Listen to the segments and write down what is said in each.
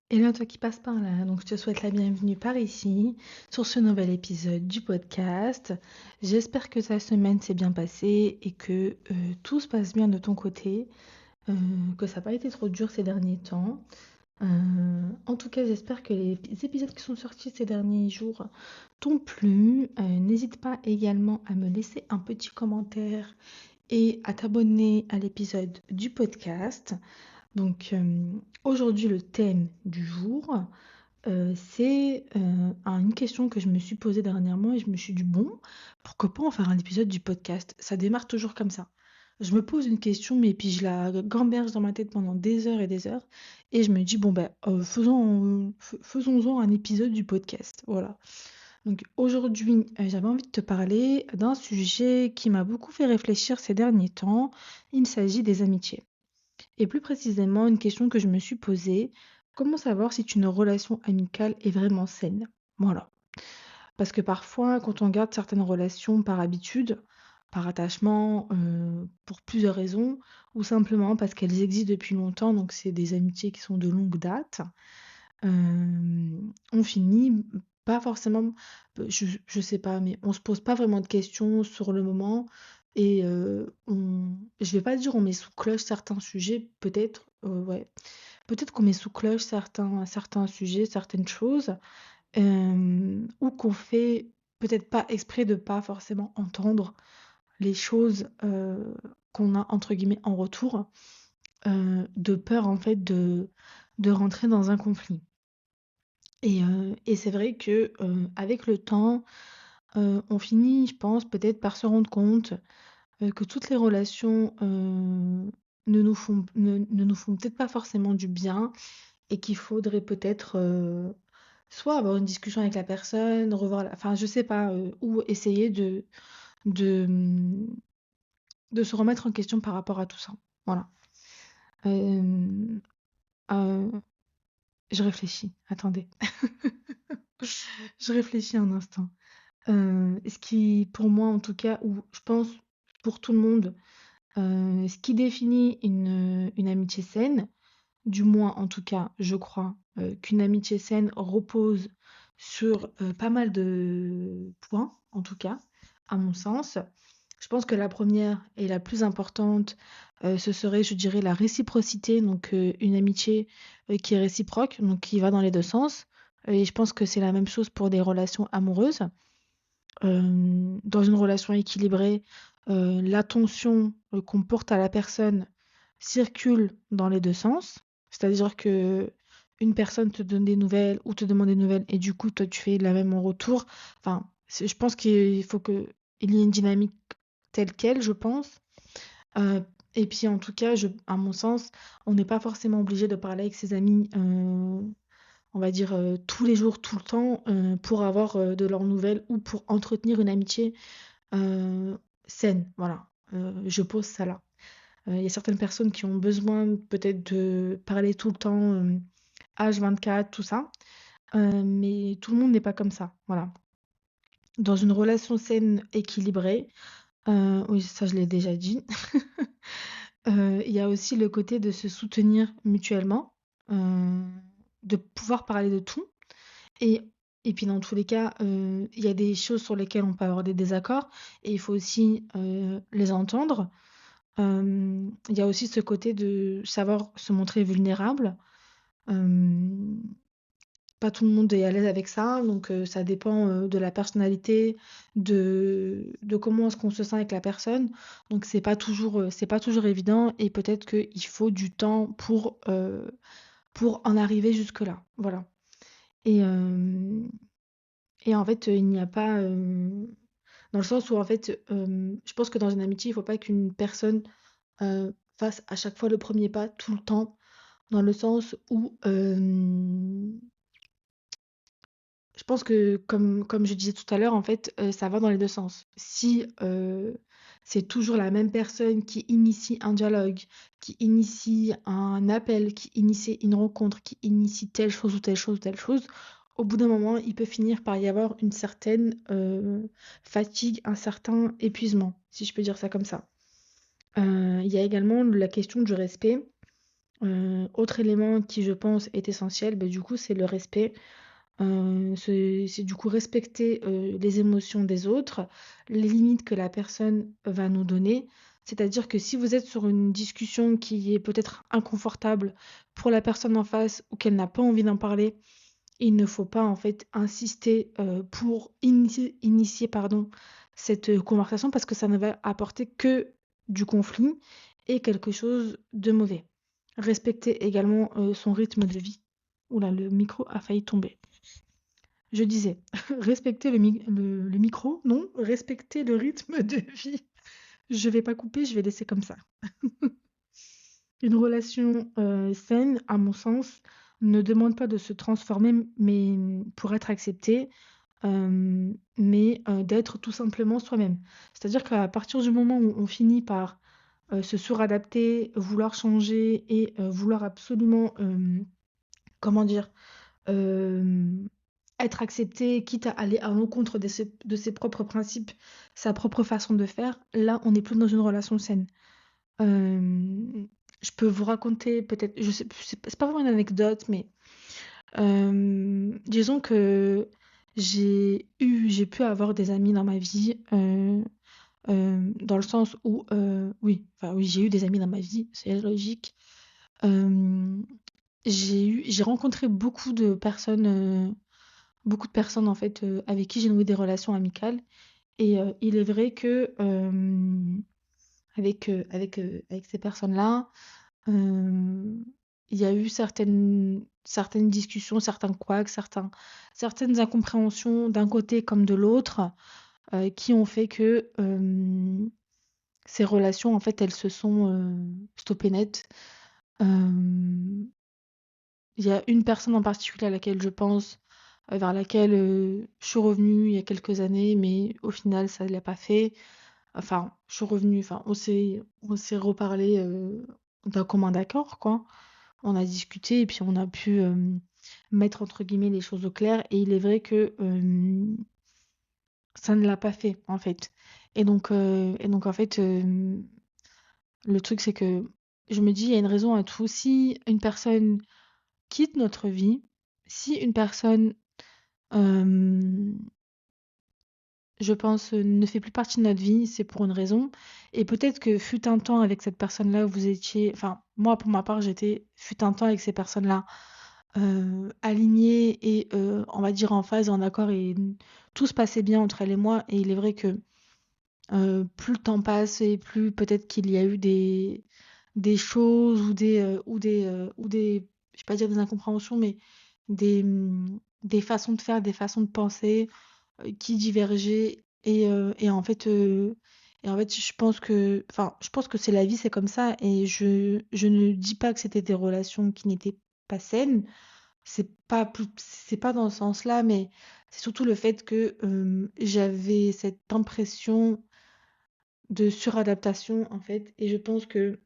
Hello toi qui passe par là, donc je te souhaite la bienvenue par ici, sur ce nouvel épisode du podcast. J'espère que ta semaine s'est bien passée et que tout se passe bien de ton côté, que ça n'a pas été trop dur ces derniers temps. En tout cas, j'espère que les épisodes qui sont sortis ces derniers jours t'ont plu. N'hésite pas également à me laisser un petit commentaire et à t'abonner à l'épisode du podcast. Donc aujourd'hui, le thème du jour, c'est une question que je me suis posée dernièrement et je me suis dit, bon, pourquoi pas en faire un épisode du podcast? Ça démarre toujours comme ça. Je me pose une question, mais puis je la gamberge dans ma tête pendant des heures et des heures. Et je me dis, bon, ben, faisons-en un épisode du podcast. Voilà. Donc aujourd'hui, j'avais envie de te parler d'un sujet qui m'a beaucoup fait réfléchir ces derniers temps. Il s'agit des amitiés. Et plus précisément, une question que je me suis posée, comment savoir si une relation amicale est vraiment saine? Voilà. Parce que parfois, quand on garde certaines relations par habitude, par attachement, pour plusieurs raisons, ou simplement parce qu'elles existent depuis longtemps, donc c'est des amitiés qui sont de longue date, on finit pas forcément, je sais pas, mais on se pose pas vraiment de questions sur le moment et je vais pas dire on met sous cloche certains sujets, peut-être, ouais, peut-être qu'on met sous cloche certains sujets, certaines choses, ou qu'on fait peut-être pas exprès de pas forcément entendre les choses, qu'on a entre guillemets «en retour», de peur en fait de rentrer dans un conflit. Et c'est vrai que, avec le temps, on finit, je pense, peut-être par se rendre compte, que toutes les relations, ne nous font peut-être pas forcément du bien et qu'il faudrait peut-être, soit avoir une discussion avec la personne, revoir la enfin je sais pas, ou essayer de, mmh, de se remettre en question par rapport à tout ça. Voilà. Hem, heu, je réfléchis, attendez. Je réfléchis un instant. Ce qui, pour moi en tout cas, ou je pense pour tout le monde, ce qui définit une amitié saine, du moins en tout cas, je crois, qu'une amitié saine repose sur, pas mal de points, en tout cas, à mon sens. Je pense que la première et la plus importante, ce serait, je dirais, la réciprocité, donc une amitié, qui est réciproque, donc qui va dans les 2 sens, et je pense que c'est la même chose pour des relations amoureuses. Dans une relation équilibrée, l'attention, qu'on porte à la personne circule dans les 2 sens. C'est-à-dire que une personne te donne des nouvelles ou te demande des nouvelles et du coup, toi, tu fais la même en retour. Enfin, je pense qu'il faut qu'il y ait une dynamique telle quelle, je pense. Heu et puis, en tout cas, à mon sens, on n'est pas forcément obligé de parler avec ses amis, on va dire, tous les jours, tout le temps, pour avoir, de leurs nouvelles ou pour entretenir une amitié, heu, saine, voilà. Je pose ça là. Il y a certaines personnes qui ont besoin peut-être de parler tout le temps, H24, tout ça, mais tout le monde n'est pas comme ça, voilà. Dans une relation saine, équilibrée, oui, ça je l'ai déjà dit, il y a aussi le côté de se soutenir mutuellement, heu, de pouvoir parler de tout. Et et puis dans tous les cas, il y a des choses sur lesquelles on peut avoir des désaccords et il faut aussi, les entendre. Il y a aussi ce côté de savoir se montrer vulnérable. Hem, Pas tout le monde est à l'aise avec ça, donc ça dépend, de la personnalité, de comment est-ce qu'on se sent avec la personne. Donc c'est pas toujours évident et peut-être qu'il faut du temps pour en arriver jusque-là, voilà. Et hem Et en fait, il n'y a pas, dans le sens où en fait, je pense que dans une amitié, il faut pas qu'une personne, fasse à chaque fois le premier pas tout le temps. Dans le sens où, je pense que comme je disais tout à l'heure, en fait, ça va dans les 2 sens. Si, c'est toujours la même personne qui initie un dialogue, qui initie un appel, qui initie une rencontre, qui initie telle chose ou telle chose ou telle chose, au bout d'un moment, il peut finir par y avoir une certaine, fatigue, un certain épuisement, si je peux dire ça comme ça. Il y a également la question du respect. Autre élément qui, je pense, est essentiel, du coup, c'est le respect. C'est du coup respecter, les émotions des autres, les limites que la personne va nous donner. C'est-à-dire que si vous êtes sur une discussion qui est peut-être inconfortable pour la personne en face ou qu'elle n'a pas envie d'en parler, il ne faut pas en fait insister, pour initier pardon, cette, conversation parce que ça ne va apporter que du conflit et quelque chose de mauvais. Respecter également, son rythme de vie. Ouh là, le micro a failli tomber. Je disais, respecter le micro, non, respecter le rythme de vie. Je vais pas couper, je vais laisser comme ça. Une relation, saine, à mon sens, ne demande pas de se transformer, mais pour être acceptée, mais d'être tout simplement soi-même. C'est-à-dire qu'à partir du moment où on finit par, se suradapter, vouloir changer et vouloir absolument, comment dire? Hem, Être accepté, quitte à aller à l'encontre de ses propres principes, sa propre façon de faire, là, on n'est plus dans une relation saine. Hem, je peux vous raconter peut-être je sais c'est pas vraiment une anecdote, mais disons que j'ai pu avoir des amis dans ma vie, dans le sens où, oui, enfin oui, j'ai eu des amis dans ma vie, c'est logique. Hem, j'ai rencontré beaucoup de personnes en fait, avec qui j'ai noué des relations amicales et il est vrai que, avec ces personnes-là, hem, il y a eu certaines discussions, certains couacs, certaines incompréhensions d'un côté comme de l'autre, qui ont fait que, ces relations en fait, elles se sont, stoppées net. Hem, il y a une personne en particulier à laquelle je pense, vers laquelle, je suis revenue il y a quelques années, mais au final ça ne l'a pas fait. Enfin, je suis revenue, enfin on s'est reparlé, d'un commun accord quoi. On a discuté et puis on a pu, mettre entre guillemets «les choses au clair» et il est vrai que, ça ne l'a pas fait en fait et donc en fait, le truc c'est que je me dis: «Il y a une raison à tout». Si une personne quitte notre vie, si une personne, hem je pense, ne fait plus partie de notre vie, c'est pour une raison et peut-être que fut un temps avec cette personne-là, vous étiez enfin, moi, pour ma part, j'étais fut un temps avec ces personnes-là, alignée et on va dire en phase et en accord et tout se passait bien entre elle et moi et il est vrai que, plus le temps passe et plus peut-être qu'il y a eu des choses ou des je vais pas dire des incompréhensions, mais des façons de faire, des façons de penser qui divergeaient et en fait, je pense que c'est la vie, c'est comme ça et je ne dis pas que c'était des relations qui n'étaient pas saines. C'est pas dans ce sens-là, mais c'est surtout le fait que, j'avais cette impression de suradaptation, en fait et je pense que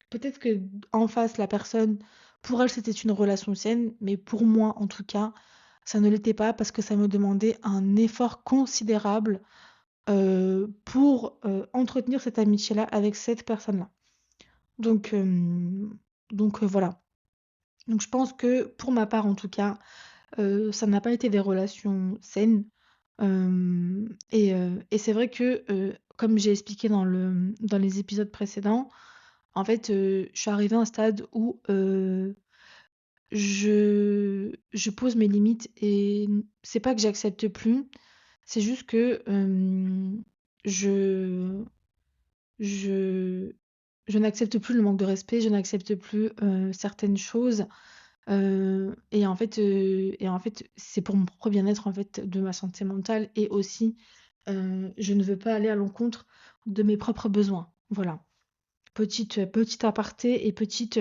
peut-être que en face, la personne, pour elle, c'était une relation saine, mais pour moi, en tout cas, ça ne l'était pas parce que ça me demandait un effort considérable pour, entretenir cette amitié-là avec cette personne-là. Donc voilà. Donc je pense que pour ma part en tout cas, ça n'a pas été des relations saines, et c'est vrai que, comme j'ai expliqué dans les épisodes précédents, en fait, je suis arrivée à un stade où, je pose mes limites et c'est pas que j'accepte plus, c'est juste que, je Je je n'accepte plus le manque de respect, je n'accepte plus, certaines choses, et en fait, c'est pour mon propre bien-être, en fait, de ma santé mentale et aussi, je ne veux pas aller à l'encontre de mes propres besoins. Voilà. Petite aparté et petite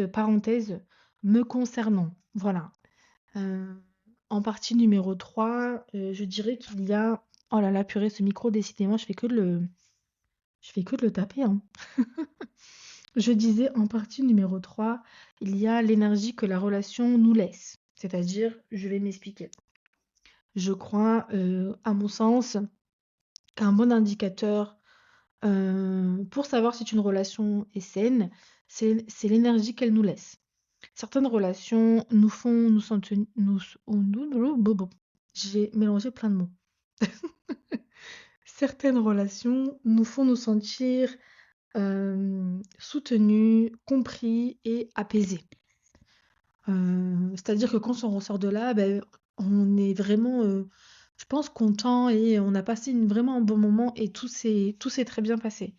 parenthèse me concernant. Voilà. Heu, En partie numéro 3, je dirais qu'il y a oh là là, purée, ce micro décidément je fais que de le taper, hein. Je disais en partie numéro 3, il y a l'énergie que la relation nous laisse. C'est-à-dire, je vais m'expliquer. Je crois, à mon sens, qu'un bon indicateur, pour savoir si une relation est saine, c'est l'énergie qu'elles nous laissent. Certaines relations nous font nous sentir j'ai mélangé plein de mots. Certaines relations nous font nous sentir, soutenus, compris et apaisés. C'est-à-dire que quand on ressort de là, beh, on est vraiment, je pense content et on a passé vraiment un bon moment et tout s'est très bien passé.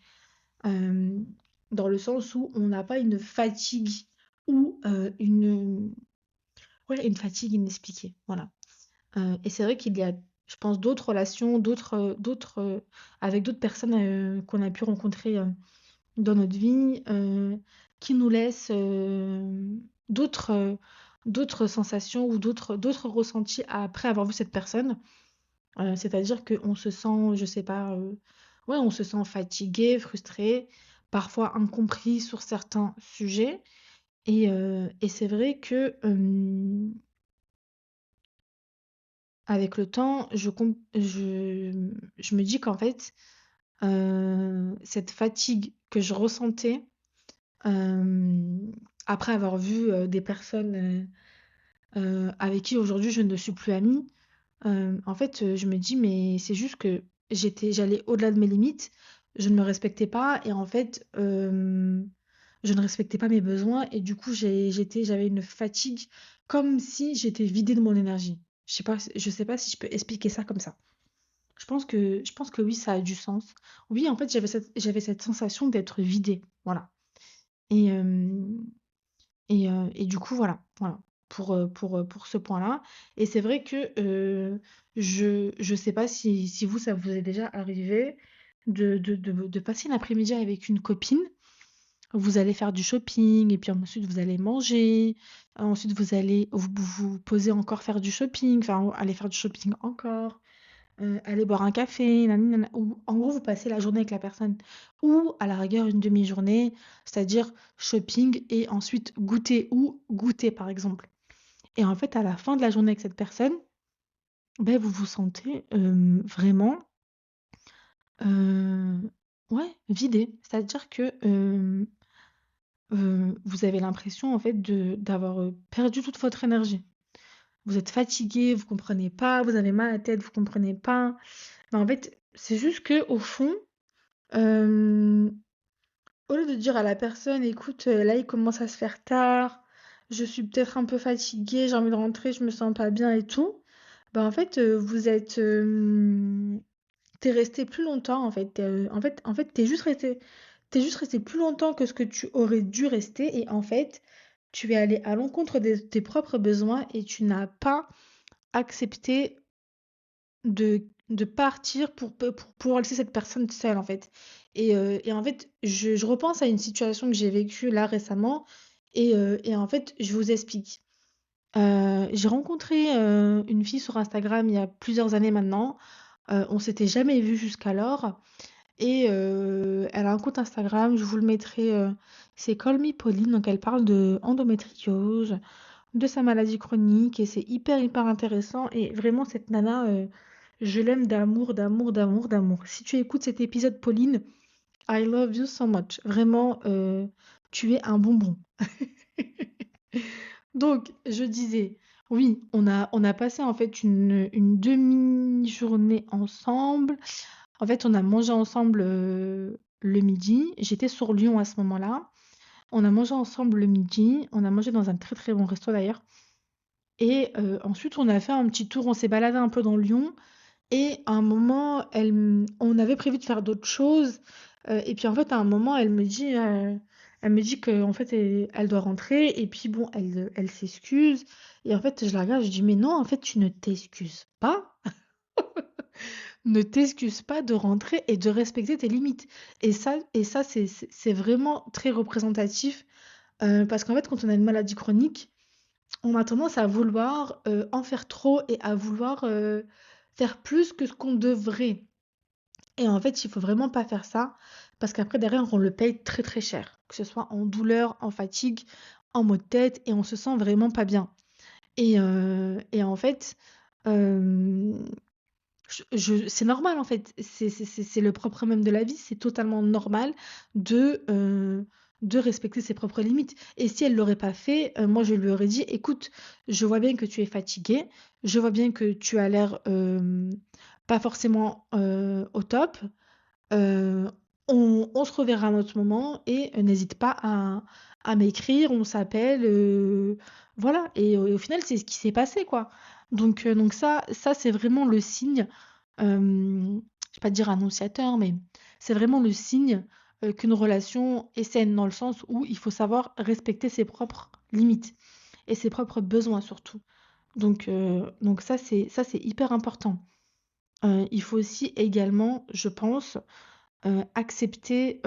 Hem, Dans le sens où on n'a pas une fatigue ou, une fatigue inexpliquée, voilà. Et c'est vrai qu'il y a, je pense, d'autres relations, avec d'autres personnes, qu'on a pu rencontrer, dans notre vie, qui nous laissent, d'autres, d'autres sensations ou d'autres ressentis après avoir vu cette personne. C'est-à-dire qu'on se sent, je sais pas, ouais, on se sent fatigué, frustré, parfois incompris sur certains sujets et c'est vrai que, avec le temps, je me dis qu'en fait, cette fatigue que je ressentais, après avoir vu, des personnes, avec qui aujourd'hui je ne suis plus amie, en fait, je me dis: «Mais c'est juste que j'allais au-delà de mes limites, je ne me respectais pas et en fait, je ne respectais pas mes besoins et du coup j'avais une fatigue comme si j'étais vidée de mon énergie». Je sais pas si je peux expliquer ça comme ça. Je pense que oui, ça a du sens. Oui, en fait, j'avais cette sensation d'être vidée, voilà et hem et du coup, voilà, pour ce point-là et c'est vrai que, je sais pas si vous, ça vous est déjà arrivé de passer une après-midi avec une copine. Vous allez faire du shopping et puis ensuite vous allez manger, ensuite vous allez vous poser encore faire du shopping, enfin, aller faire du shopping encore. Aller boire un café, nani nana ou en gros, vous passez la journée avec la personne ou à la rigueur une demi-journée, c'est-à-dire shopping et ensuite goûter ou goûter, par exemple et en fait, à la fin de la journée avec cette personne, beh, vous vous sentez, vraiment, heu, ouais, vidé. C'est-à-dire que, vous avez l'impression, en fait, d'avoir, perdu toute votre énergie. Vous êtes fatigué, vous comprenez pas, vous avez mal à la tête, vous comprenez pas. Mais en fait, c'est juste qu'au fond, Hem, au lieu de dire à la personne: «Écoute, là, il commence à se faire tard, je suis peut-être un peu fatiguée, j'ai envie de rentrer, je me sens pas bien et tout», bah, en fait, tu resté plus longtemps, en fait. En fait, tu juste resté plus longtemps que ce que tu aurais dû rester et en fait, tu es allé à l'encontre de tes propres besoins et tu n'as pas accepté de partir pour pouvoir laisser cette personne seule, en fait et en fait, je repense à une situation que j'ai vécue là récemment et en fait, je vous explique. J'ai rencontré, une fille sur Instagram il y a plusieurs années maintenant. On s'était jamais vues jusqu'alors et elle a un compte Instagram, je vous le mettrai, c'est Call Me Pauline, donc elle parle de endométriose, de sa maladie chronique et c'est hyper, hyper intéressant et vraiment cette nana, je l'aime d'amour, d'amour, d'amour, d'amour. Si tu écoutes cet épisode, Pauline, I love you so much. Vraiment, tu es un bonbon. Donc, je disais, oui, on a passé en fait une demi-journée ensemble. En fait, on a mangé ensemble le midi. J'étais sur Lyon à ce moment-là. On a mangé ensemble le midi. On a mangé dans un très très bon resto d'ailleurs. Et ensuite, on a fait un petit tour, on s'est baladé un peu dans Lyon et à un moment, on avait prévu de faire d'autres choses, et puis en fait, à un moment, elle me dit qu'en fait, elle doit rentrer et puis bon, elle s'excuse et en fait, je la regarde, je dis: «Mais non, en fait, tu ne t'excuses pas, ne t'excuse pas de rentrer et de respecter tes limites» et ça, c'est vraiment très représentatif, parce qu'en fait, quand on a une maladie chronique, on a tendance à vouloir, en faire trop et à vouloir, faire plus que ce qu'on devrait et en fait, il faut vraiment pas faire ça parce qu'après derrière, on le paye très, très cher. Que ce soit en douleur, en fatigue, en maux de tête et on se sent vraiment pas bien et en fait, hem, c'est normal en fait. C'est le propre même de la vie. C'est totalement normal de, de respecter ses propres limites. Et si elle l'aurait pas fait, moi je lui aurais dit: «Écoute, je vois bien que tu es fatigué, je vois bien que tu as l'air, pas forcément, au top, heu, on se reverra à un autre moment et n'hésite pas à m'écrire, on s'appelle, voilà». Et au final, c'est ce qui s'est passé, quoi. Donc ça c'est vraiment le signe, je vais pas dire annonciateur, mais c'est vraiment le signe, qu'une relation est saine, dans le sens où il faut savoir respecter ses propres limites et ses propres besoins surtout. Donc ça c'est hyper important. Il faut aussi également, je pense, accepter,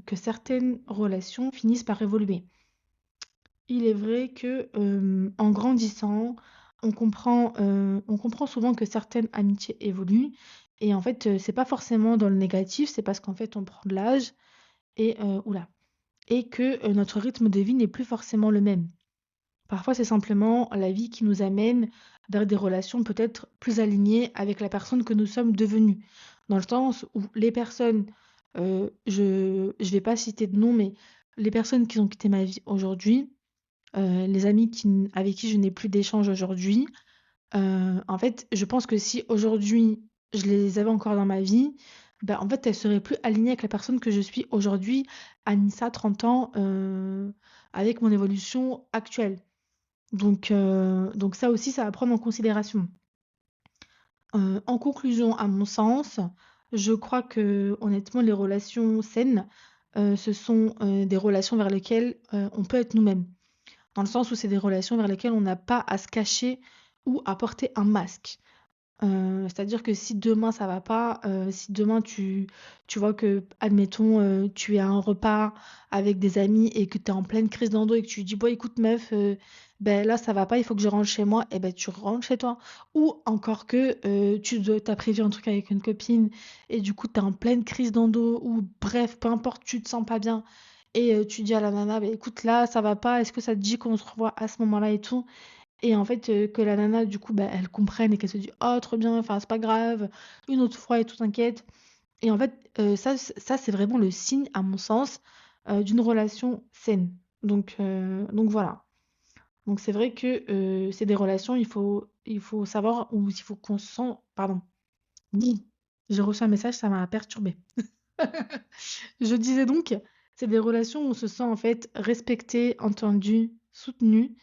que certaines relations finissent par évoluer. Il est vrai que, en grandissant, on comprend souvent que certaines amitiés évoluent et en fait, c'est pas forcément dans le négatif, c'est parce qu'en fait on prend de l'âge et ouh et que, notre rythme de vie n'est plus forcément le même. Parfois, c'est simplement la vie qui nous amène vers des relations peut-être plus alignées avec la personne que nous sommes devenus. Dans le sens où les personnes, je vais pas citer de nom, mais les personnes qui ont quitté ma vie aujourd'hui, les amis avec qui je n'ai plus d'échange aujourd'hui, en fait, je pense que si aujourd'hui je les avais encore dans ma vie, bah, en fait, elles seraient plus alignées avec la personne que je suis aujourd'hui, Anissa, 30 ans, avec mon évolution actuelle. Donc ça aussi, ça va prendre en considération. En conclusion, à mon sens, je crois que honnêtement, les relations saines, ce sont, des relations vers lesquelles, on peut être nous-mêmes. Dans le sens où c'est des relations vers lesquelles on n'a pas à se cacher ou à porter un masque. C'est-à-dire que si demain ça va pas, si demain tu vois que, admettons, tu es à un repas avec des amis et que tu es en pleine crise d'endo et que tu lui dis: «Bon écoute meuf, beh, là ça va pas, il faut que je rentre chez moi», et ben tu rentres chez toi. Ou encore que, tu prévu un truc avec une copine et du coup tu es en pleine crise d'endo ou bref, peu importe, tu te sens pas bien et tu dis à la nana: «Beh écoute là ça va pas, est-ce que ça te dit qu'on se revoit à ce moment-là et tout?» Et en fait, que la nana du coup, bah, elle comprenne et qu'elle se dit: «Oh trop bien, enfin c'est pas grave, une autre fois et tout t'inquiète». Et en fait, ça c'est vraiment le signe à mon sens, d'une relation saine. Donc voilà. Donc c'est vrai que, c'est des relations, il faut savoir ou il faut qu'on se sent pardon. Oui, j'ai reçu un message, ça m'a perturbée. Je disais donc, c'est des relations où on se sent en fait respecté, entendu, soutenu.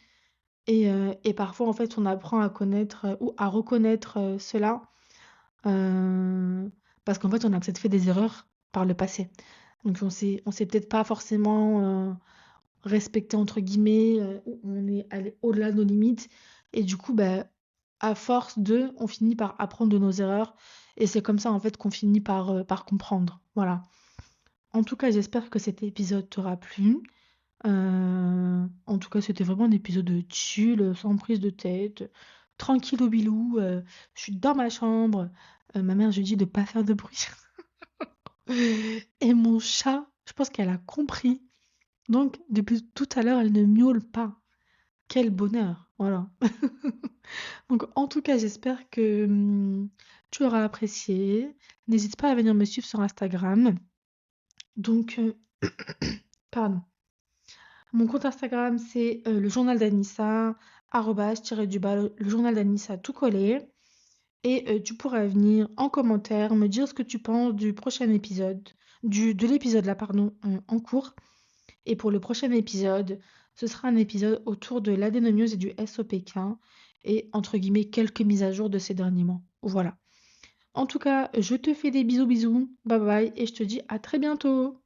Et parfois, en fait, on apprend à connaître, ou à reconnaître, cela, heu, parce qu'en fait, on a peut-être fait des erreurs par le passé. Donc on s'est peut-être pas forcément, «respecté» entre guillemets, ou on est allé au-delà de nos limites et du coup, bah, à force de, on finit par apprendre de nos erreurs et c'est comme ça, en fait, qu'on finit par comprendre. Voilà. En tout cas, j'espère que cet épisode t'aura plu. En tout cas, c'était vraiment un épisode de chill, sans prise de tête, tranquille au bilou, je suis dans ma chambre, ma mère, je lui dis de pas faire de bruit et mon chat, je pense qu'elle a compris, donc depuis tout à l'heure, elle ne miaule pas. Quel bonheur, voilà. Donc en tout cas, j'espère que, tu auras apprécié. N'hésite pas à venir me suivre sur Instagram. Donc pardon. Mon compte Instagram, c'est le journal d'Anissa, arrobase, tiré du bas, le journal d'Anissa tout collé. Et tu pourras venir en commentaire me dire ce que tu penses du prochain épisode, de l'épisode là, pardon, en cours. Et pour le prochain épisode, ce sera un épisode autour de l'adénomiose et du SOPK et entre guillemets quelques mises à jour de ces derniers mois. Voilà. En tout cas, je te fais des bisous bisous, bye bye et je te dis à très bientôt.